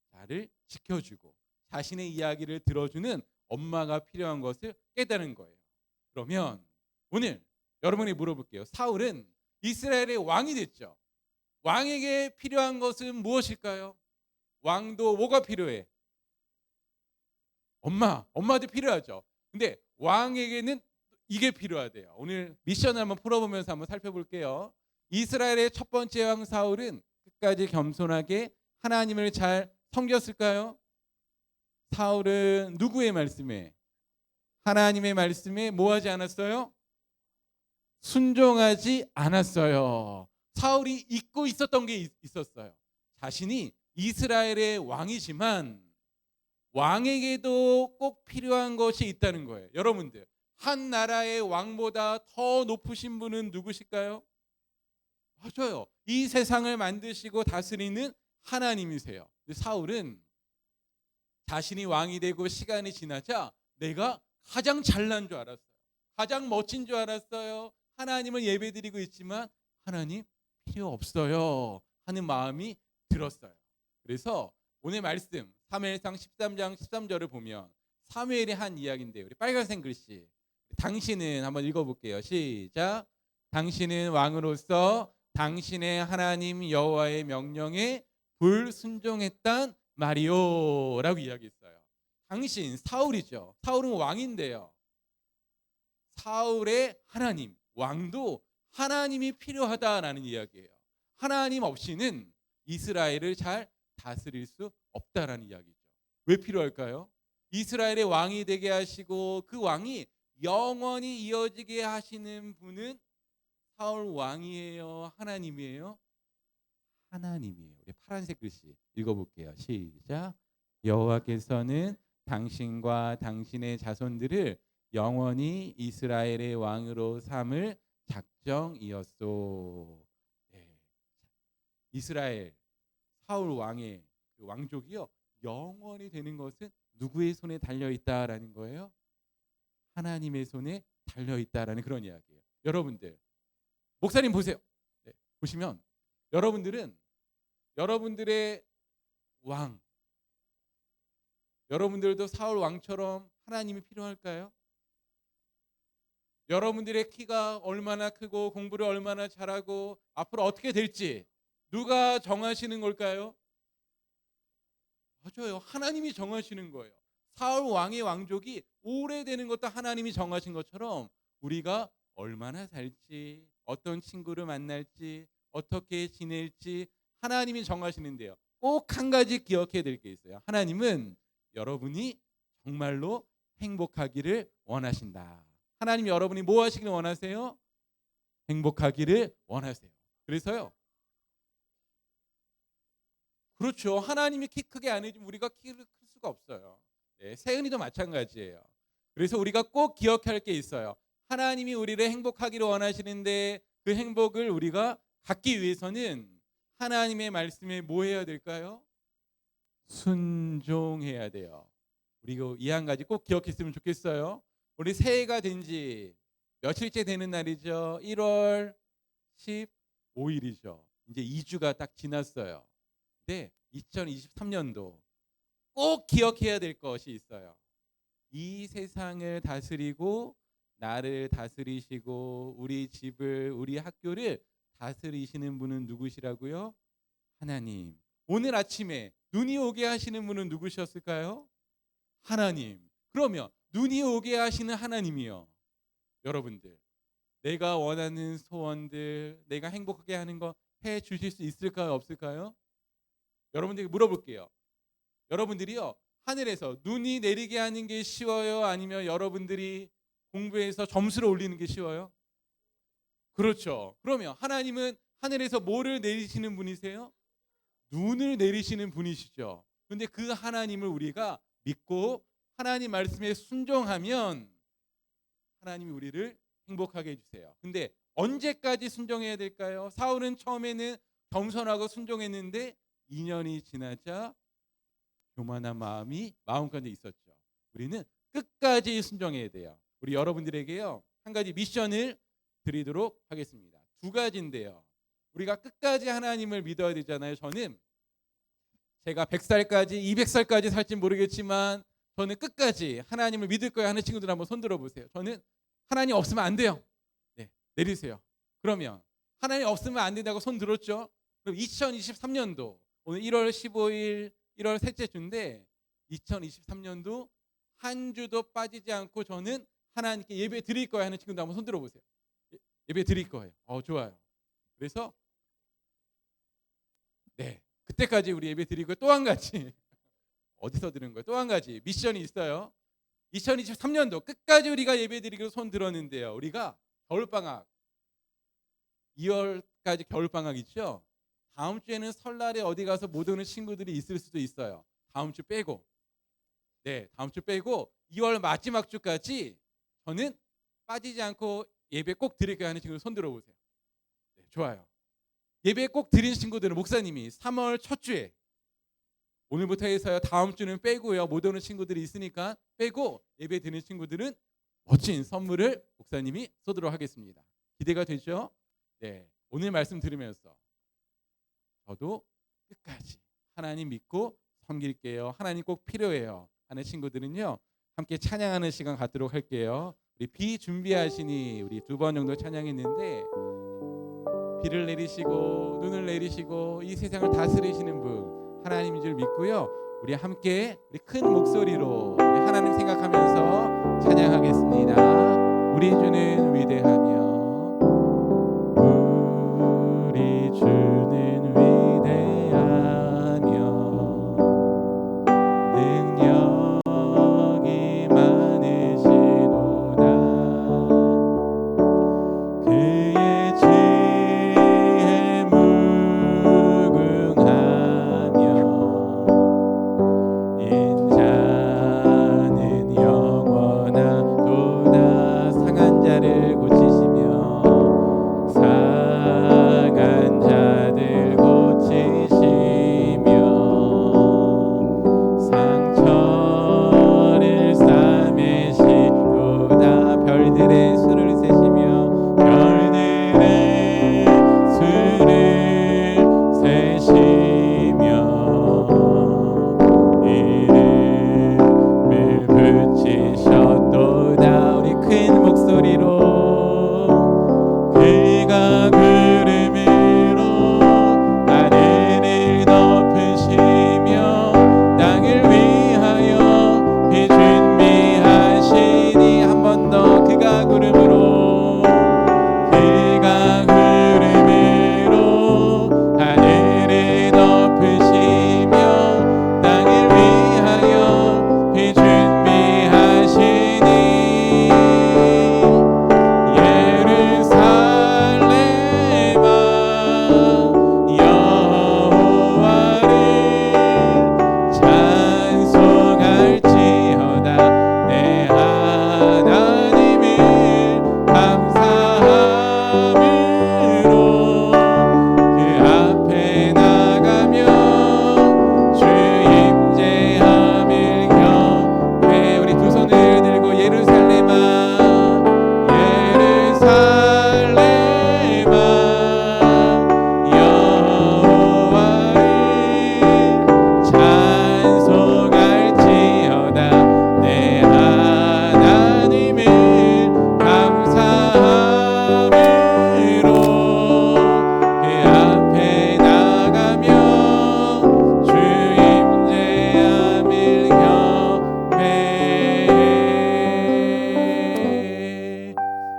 나를 지켜주고 자신의 이야기를 들어주는 엄마가 필요한 것을 깨달은 거예요. 그러면 오늘 여러분이 물어볼게요. 사울은 이스라엘의 왕이 됐죠. 왕에게 필요한 것은 무엇일까요? 왕도 뭐가 필요해? 엄마도 필요하죠. 근데 왕에게는 이게 필요하대요. 오늘 미션을 한번 풀어보면서 한번 살펴볼게요. 이스라엘의 첫 번째 왕 사울은 끝까지 겸손하게 하나님을 잘 섬겼을까요? 사울은 누구의 말씀에? 하나님의 말씀에 뭐 하지 않았어요? 순종하지 않았어요. 사울이 잊고 있었던 게 있었어요. 자신이 이스라엘의 왕이지만 왕에게도 꼭 필요한 것이 있다는 거예요. 여러분들, 한 나라의 왕보다 더 높으신 분은 누구실까요? 맞아요. 이 세상을 만드시고 다스리는 하나님이세요. 근데 사울은 자신이 왕이 되고 시간이 지나자 내가 가장 잘난 줄 알았어요. 가장 멋진 줄 알았어요. 하나님을 예배드리고 있지만 하나님 필요 없어요 하는 마음이 들었어요. 그래서 오늘 말씀 사무엘상 13장 13절을 보면 사무엘이 한 이야기인데요. 우리 빨간색 글씨, 당신은 한번 읽어볼게요. 시작. 당신은 왕으로서 당신의 하나님 여호와의 명령에 불순종했단 말이요 라고 이야기했어요. 당신, 사울이죠. 사울은 왕인데요. 사울의 하나님, 왕도 하나님이 필요하다라는 이야기예요. 하나님 없이는 이스라엘을 잘 다스릴 수 없다라는 이야기죠. 왜 필요할까요? 이스라엘의 왕이 되게 하시고 그 왕이 영원히 이어지게 하시는 분은 사울 왕이에요, 하나님이에요? 하나님이에요. 우리 파란색 글씨 읽어볼게요. 시작. 여호와께서는 당신과 당신의 자손들을 영원히 이스라엘의 왕으로 삼을 작정이었소. 네. 이스라엘 사울 왕의 그 왕족이요 영원히 되는 것은 누구의 손에 달려 있다라는 거예요? 하나님의 손에 달려 있다라는 그런 이야기예요. 여러분들, 목사님 보세요. 네, 보시면 여러분들은 여러분들의 왕, 여러분들도 사울 왕처럼 하나님이 필요할까요? 여러분들의 키가 얼마나 크고 공부를 얼마나 잘하고 앞으로 어떻게 될지 누가 정하시는 걸까요? 맞아요. 하나님이 정하시는 거예요. 사울 왕의 왕족이 오래되는 것도 하나님이 정하신 것처럼 우리가 얼마나 살지, 어떤 친구를 만날지, 어떻게 지낼지 하나님이 정하시는데요. 꼭 한 가지 기억해야 될 게 있어요. 하나님은 여러분이 정말로 행복하기를 원하신다. 하나님 여러분이 뭐 하시길 원하세요? 행복하기를 원하세요. 그래서요. 그렇죠. 하나님이 키 크게 안 해주면 우리가 키를 클 수가 없어요. 네, 세은이도 마찬가지예요. 그래서 우리가 꼭 기억할 게 있어요. 하나님이 우리를 행복하기를 원하시는데 그 행복을 우리가 갖기 위해서는 하나님의 말씀에 뭐 해야 될까요? 순종해야 돼요. 우리가 이 한 가지 꼭 기억했으면 좋겠어요. 우리 새해가 된 지 며칠째 되는 날이죠. 1월 15일이죠. 이제 2주가 딱 지났어요. 근데 2023년도 꼭 기억해야 될 것이 있어요. 이 세상을 다스리고 나를 다스리시고 우리 집을, 우리 학교를 다스리시는 분은 누구시라고요? 하나님. 오늘 아침에 눈이 오게 하시는 분은 누구셨을까요? 하나님. 그러면 눈이 오게 하시는 하나님이요. 여러분들, 내가 원하는 소원들, 내가 행복하게 하는 거 해 주실 수 있을까요? 없을까요? 여러분들에게 물어볼게요. 여러분들이요, 하늘에서 눈이 내리게 하는 게 쉬워요? 아니면 여러분들이 공부해서 점수를 올리는 게 쉬워요? 그렇죠. 그러면 하나님은 하늘에서 뭐를 내리시는 분이세요? 눈을 내리시는 분이시죠. 그런데 그 하나님을 우리가 믿고 하나님 말씀에 순종하면 하나님이 우리를 행복하게 해주세요. 근데 언제까지 순종해야 될까요? 사울은 처음에는 겸손하고 순종했는데 2년이 지나자 교만한 마음까지 있었죠. 우리는 끝까지 순종해야 돼요. 우리 여러분들에게요 한 가지 미션을 드리도록 하겠습니다. 두 가지인데요. 우리가 끝까지 하나님을 믿어야 되잖아요. 저는 제가 100살까지 200살까지 살지 모르겠지만 저는 끝까지 하나님을 믿을 거야 하는 친구들 한번 손 들어보세요. 저는 하나님 없으면 안 돼요. 네, 내리세요. 그러면 하나님 없으면 안 된다고 손 들었죠? 그럼 2023년도 오늘 1월 15일 1월 셋째 주인데 2023년도 한 주도 빠지지 않고 저는 하나님께 예배 드릴 거야 하는 친구들 한번 손 들어보세요. 예배 드릴 거예요. 좋아요. 그래서 네, 그때까지 우리 예배 드리고 또 한 가지 어디서 들은 거예요? 또 한 가지 미션이 있어요. 2023년도 끝까지 우리가 예배 드리고 손 들었는데요. 우리가 겨울방학 2월까지 겨울방학 있죠. 다음 주에는 설날에 어디 가서 못 오는 친구들이 있을 수도 있어요. 다음 주 빼고. 네, 다음 주 빼고 2월 마지막 주까지 저는 빠지지 않고 예배 꼭 드릴게요 하는 친구들 손 들어보세요. 네, 좋아요. 예배 꼭 드린 친구들은 목사님이 3월 첫 주에 오늘부터 해서요. 다음 주는 빼고요. 못 오는 친구들이 있으니까 빼고 예배 드리는 친구들은 멋진 선물을 목사님이 쏘도록 하겠습니다. 기대가 되죠? 네, 오늘 말씀 들으면서 저도 끝까지 하나님 믿고 섬길게요. 하나님 꼭 필요해요 하는 친구들은요. 함께 찬양하는 시간 갖도록 할게요. 우리 비 준비하시니 우리 2번 정도 찬양했는데 비를 내리시고 눈을 내리시고 이 세상을 다스리시는 분 하나님인 줄 믿고요. 우리 함께 우리 큰 목소리로 우리 하나님 생각하면서 찬양하겠습니다. 우리 주는 위대하며 우리 주는 위대하며 능력이 많으시도다 그의 지혜 무궁하며 인자는 영원하도다 상한 자를 고치시며 상한 자들 고치시며 상처를 싸매시도다 별들의 수를 세시며 별들의 수를 세시며 이름을 붙이셨도다 우리 큰 목소리로 그가 구름으로 하늘을 덮으시며 땅을 위하여 비 준비하시니 한 번 더 그가 구름으로 하늘을 덮으시며 땅을 위하여 비 준비하시니 예루살렘아 여호와를 찬송할지어다 내 하나님을 감사함으로 그 앞에 나가며 주 임재함을 경배 우리 두 손을 들고 예루살렘아 여호와를 찬송할지어다 내 하나님을 감사함으로 그 앞에 나가며 주 임재함을 경배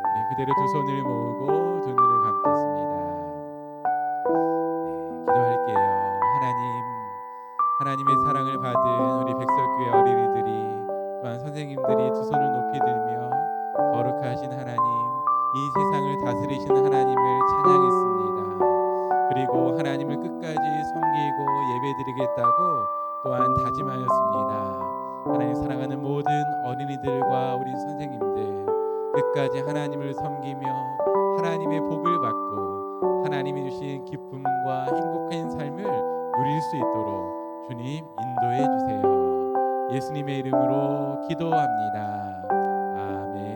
우리 그대로 두 손을 모으고 두 눈을 감겠습니다. 기도할게요. 하나님의 사랑을 받은 우리 백석교회 어린이들이 또한 선생님들이 두 손을 높이 들며 거룩하신 하나님 이 세상을 다스리시는 하나님을 찬양했습니다. 그리고 하나님을 끝까지 섬기고 예배드리겠다고 또한 다짐하였습니다. 하나님 사랑하는 모든 어린이들과 우리 선생님들 끝까지 하나님을 섬기며 하나님의 복을 받고 하나님이 주신 기쁨과 행복한 삶을 누릴 수 있도록 주님 인도해 주세요. 예수님의 이름으로 기도합니다. 아멘.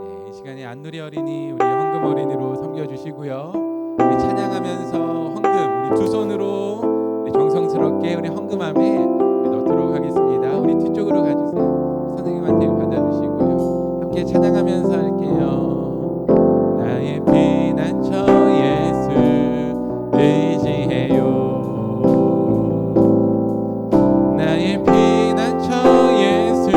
네, 이 시간에 안누리 어린이 우리 헌금 어린이로 섬겨주시고요. 우리 찬양하면서 헌금 우리 두 손으로 우리 정성스럽게 우리 헌금함에 우리 넣도록 하겠습니다. 우리 뒤쪽으로 가주세요. 선생님한테 받아주시고요. 함께 찬양하면서 할게요. 나의 피난처 예수 의지해요. 나의 피난처 예수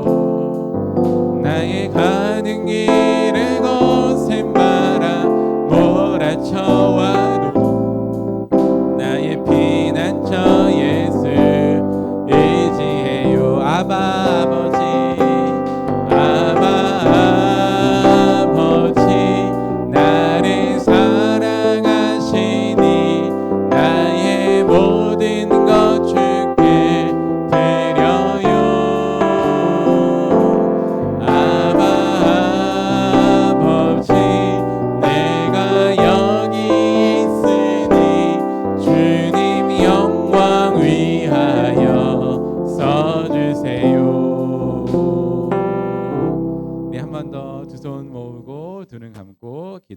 의지해요. 나의 가는 길에 거센 바람 몰아쳐와도 나의 피난처 예수 의지해요. 아바 아버지 아바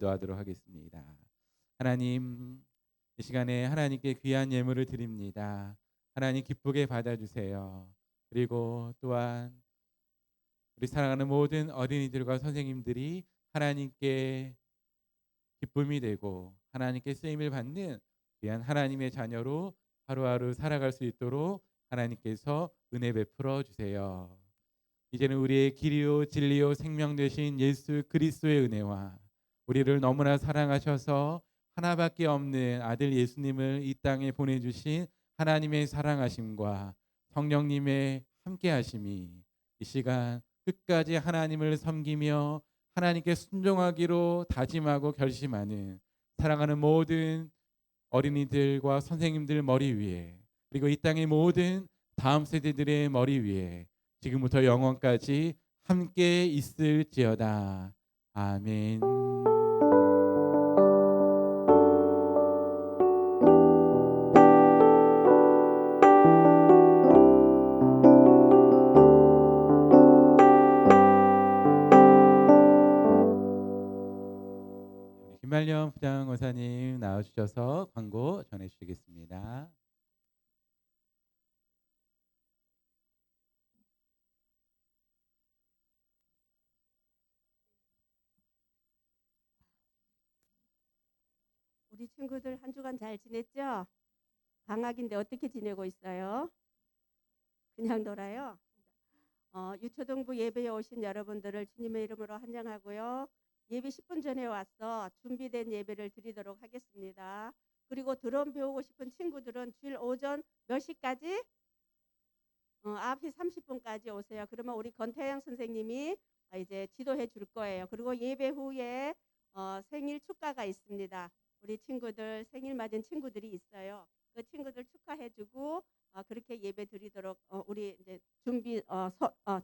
기도하도록 하겠습니다. 하나님, 이 시간에 하나님께 귀한 예물을 드립니다. 하나님 기쁘게 받아주세요. 그리고 또한 우리 사랑하는 모든 어린이들과 선생님들이 하나님께 기쁨이 되고 하나님께 쓰임을 받는 귀한 하나님의 자녀로 하루하루 살아갈 수 있도록 하나님께서 은혜 베풀어 주세요. 이제는 우리의 길이요 진리요 생명 되신 예수 그리스도의 은혜와 우리를 너무나 사랑하셔서 하나밖에 없는 아들 예수님을 이 땅에 보내주신 하나님의 사랑하심과 성령님의 함께하심이 이 시간 끝까지 하나님을 섬기며 하나님께 순종하기로 다짐하고 결심하는 사랑하는 모든 어린이들과 선생님들 머리 위에, 그리고 이 땅의 모든 다음 세대들의 머리 위에 지금부터 영원까지 함께 있을지어다. 아멘. 김말년 부장원사님 나와주셔서 광고 전해주시겠습니다. 우리 친구들 한 주간 잘 지냈죠? 방학인데 어떻게 지내고 있어요? 그냥 놀아요? 유초등부 예배에 오신 여러분들을 주님의 이름으로 환영하고요. 예배 10분 전에 와서 준비된 예배를 드리도록 하겠습니다. 그리고 드럼 배우고 싶은 친구들은 주일 오전 몇 시까지? 9시 30분까지 오세요. 그러면 우리 권태영 선생님이 이제 지도해 줄 거예요. 그리고 예배 후에 생일 축가가 있습니다. 우리 친구들 생일 맞은 친구들이 있어요. 그 친구들 축하해주고 그렇게 예배 드리도록 우리 이제 준비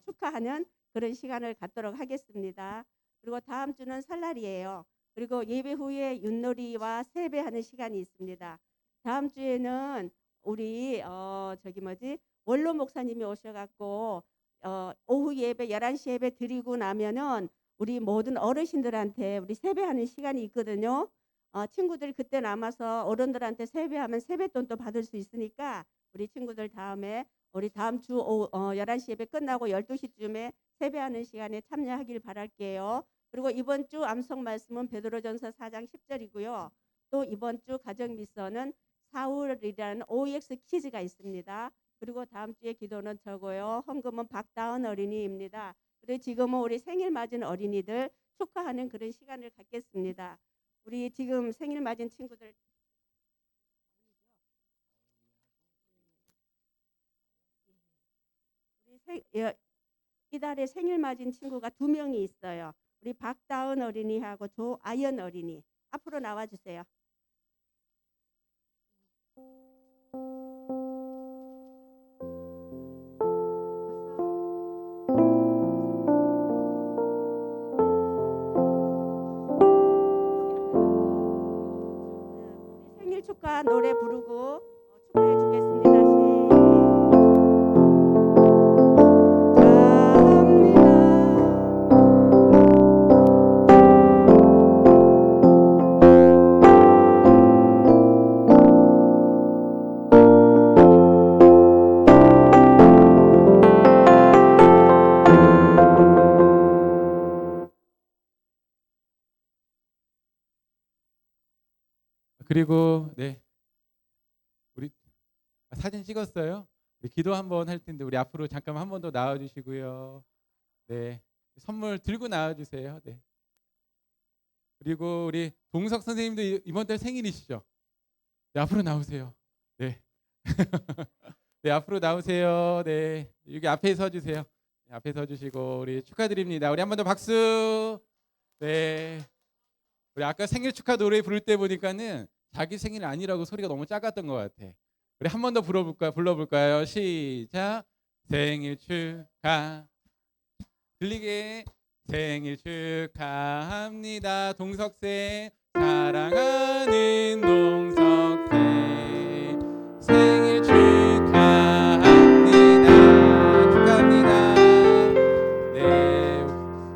축하하는 그런 시간을 갖도록 하겠습니다. 그리고 다음 주는 설날이에요. 그리고 예배 후에 윷놀이와 세배하는 시간이 있습니다. 다음 주에는 우리 원로 목사님이 오셔갖고 오후 예배 11시 예배 드리고 나면은 우리 모든 어르신들한테 우리 세배하는 시간이 있거든요. 친구들 그때 남아서 어른들한테 세배하면 세뱃돈도 받을 수 있으니까 우리 친구들 우리 다음 주 11시 예배 끝나고 12시쯤에 세배하는 시간에 참여하길 바랄게요. 그리고 이번 주 암송 말씀은 베드로전서 4장 10절이고요. 또 이번 주 가정 미션은 사울이라는 OX 퀴즈가 있습니다. 그리고 다음 주에 기도는 저고요. 헌금은 박다은 어린이입니다. 그리고 지금은 우리 생일 맞은 어린이들 축하하는 그런 시간을 갖겠습니다. 우리 지금 생일 맞은 친구들 이달에 생일 맞은 친구가 2명이 있어요. 우리 박다은 어린이하고 조아연 어린이 앞으로 나와주세요. 생일 축하 노래 부르고 축하해 주겠습니다. 그리고 우리 사진 찍었어요. 우리 기도 한번 할 텐데 우리 앞으로 잠깐 한 번 더 나와 주시고요. 선물 들고 나와 주세요. 그리고 우리 동석 선생님도 이번 달 생일이시죠? 앞으로 나오세요. 앞으로 나오세요. 여기 앞에 서 주세요. 앞에 서 주시고 우리 축하드립니다. 우리 한 번 더 박수. 우리 아까 생일 축하 노래 부를 때 보니까는 자기 생일 아니라고 소리가 너무 작았던 것 같아. 우리 한 번 더 불러볼까요? 시작. 생일 축하. 들리게. 생일 축하합니다. 동석생 사랑하는 동석생 생일 축하합니다. 축하합니다.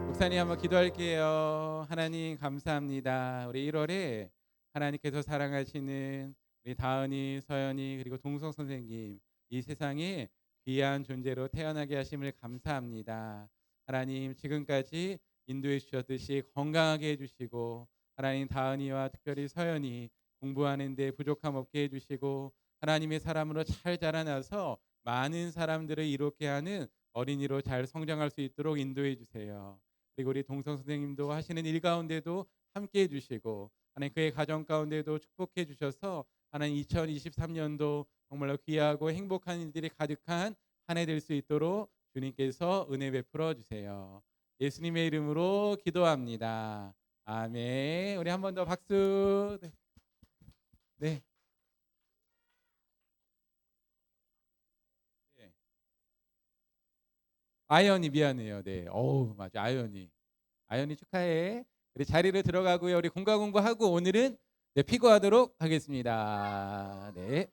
목사님 한번 기도할게요. 하나님 하나님 감사합니다. 우리 1월에 하나님께서 사랑하시는 우리 다은이, 서연이 그리고 동성 선생님 이 세상에 귀한 존재로 태어나게 하심을 감사합니다. 하나님 지금까지 인도해 주셨듯이 건강하게 해주시고 하나님 다은이와 특별히 서연이 공부하는 데 부족함 없게 해주시고 하나님의 사람으로 잘 자라나서 많은 사람들을 이롭게 하는 어린이로 잘 성장할 수 있도록 인도해 주세요. 그리고 우리 동성 선생님도 하시는 일 가운데도 함께 해주시고 하나님 그의 가정 가운데도 축복해 주셔서 하나님 2023년도 정말로 귀하고 행복한 일들이 가득한 한 해 될 수 있도록 주님께서 은혜 베풀어 주세요. 예수님의 이름으로 기도합니다. 아멘. 우리 한 번 더 박수. 네. 네. 아연이 미안해요. 네. 어우 맞아 아연이. 아연이 축하해. 우리 자리로 들어가고요. 우리 공부하고 오늘은 네, 피고하도록 하겠습니다. 네.